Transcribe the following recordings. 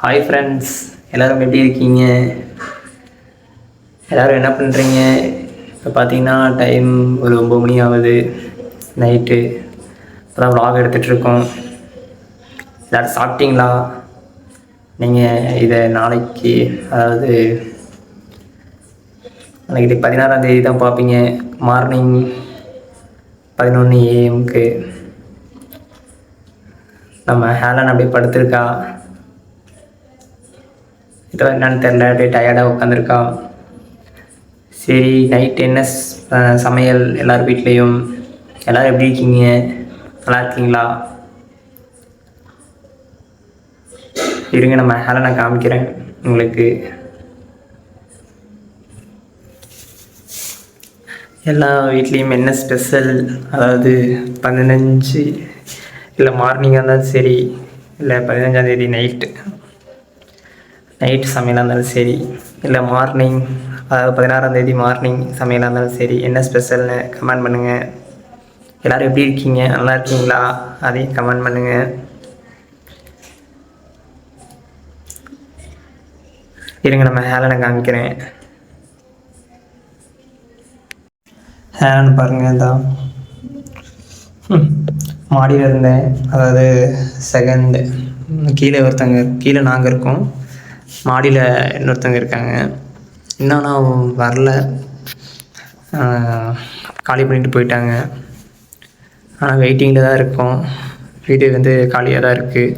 Hi friends, எல்லோரும் எப்படி இருக்கீங்க? எல்லோரும் என்ன பண்ணுறீங்க? இப்போ பார்த்தீங்கன்னா டைம் ஒரு 9 மணி ஆகுது நைட்டு. இப்போ தான் vlog எடுத்துகிட்ருக்கோம். எல்லோரும் சாப்பிட்டீங்களா? நீங்கள் இதை நாளைக்கு, அதாவது நாளைக்கு 16ஆம் தேதி தான் பார்ப்பீங்க. மார்னிங் 11 AM நம்ம ஹேலன் அப்படியே படுத்திருக்கா. இதோ என்னன்னு தெரில, அப்படியே டயர்டாக உட்காந்துருக்கா. சரி, நைட் என்ன சமையல் எல்லோரும் வீட்லேயும்? எல்லோரும் எப்படி இருக்கீங்க? நல்லா இருக்கீங்களா? இருங்க, நம்ம ஹேலனை காமிக்கிறேன் உங்களுக்கு. எல்லா வீட்லேயும் என்ன ஸ்பெஷல், அதாவது 15 இல்லை மார்னிங்காக இருந்தாலும் சரி, இல்லை 15ஆம் தேதி நைட்டு சமையலாக இருந்தாலும் சரி, இல்லை மார்னிங், அதாவது 16ஆம் தேதி மார்னிங் சமையலாக இருந்தாலும் சரி, என்ன ஸ்பெஷல்னு கமெண்ட் பண்ணுங்கள். எல்லோரும் எப்படி இருக்கீங்க? நல்லா இருக்கீங்களா? அதையும் கமெண்ட் பண்ணுங்கள். இருங்க, நம்ம ஹேலனை காமிக்கிறேன். ஹேலன் பாருங்கள் தான். மாடியில் இருந்தேன், அதாவது செகண்ட் கீழே நாங்கள் இருக்கோம், மாடியில் இன்னொருத்தவங்க இருக்காங்க. இன்னும் வரல, காலி பண்ணிட்டு போயிட்டாங்க. ஆனால் வெயிட்டிங்கில் தான் இருக்கோம். வீடு காலியாக தான் இருக்குது.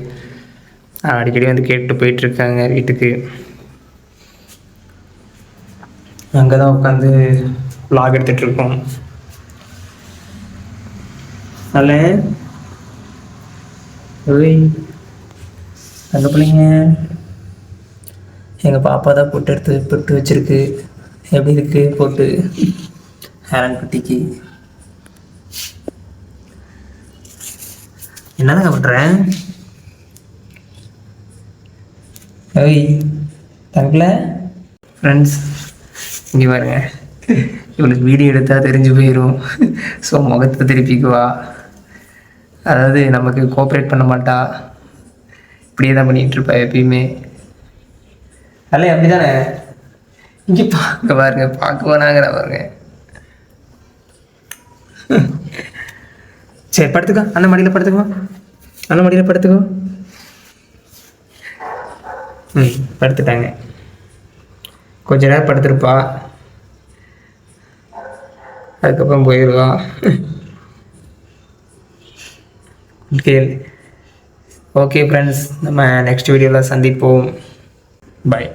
அடிக்கடி கேட்டு போயிட்டுருக்காங்க வீட்டுக்கு. அங்கே தான் உட்காந்து vlog எடுத்துகிட்ருக்கோம். நல்ல அந்த பிள்ளைங்க எங்கள் பாப்பா தான் போட்டு வச்சுருக்கு. எப்படி இருக்குது போட்டு ஹேலன் குட்டிக்கு? என்னங்க பண்ணுறேன்? ஓய் தங்கல ஃப்ரெண்ட்ஸ், இங்கே பாருங்க, இவளுக்கு வீடியோ எடுத்தால் தெரிஞ்சு போயிடும். ஸோ முகத்தை திருப்பிக்குவா, அதாவது நமக்கு கோஆப்ரேட் பண்ண மாட்டா. இப்படியே தான் பண்ணிகிட்ருப்பா எப்பயுமே. அல்ல அப்படி தானே? இங்கே பார்க்க பாருங்க, பார்க்க போனாங்கிற பாருங்க. சரி படுத்துக்கோ, அந்த மடியில் படுத்துக்கோ. படுத்துட்டாங்க. கொஞ்ச நேரம் படுத்துருப்பா, அதுக்கப்புறம் போயிடுவா. ஓகே ஃப்ரெண்ட்ஸ், நம்ம நெக்ஸ்ட் வீடியோவில் சந்திப்போம். பாய்.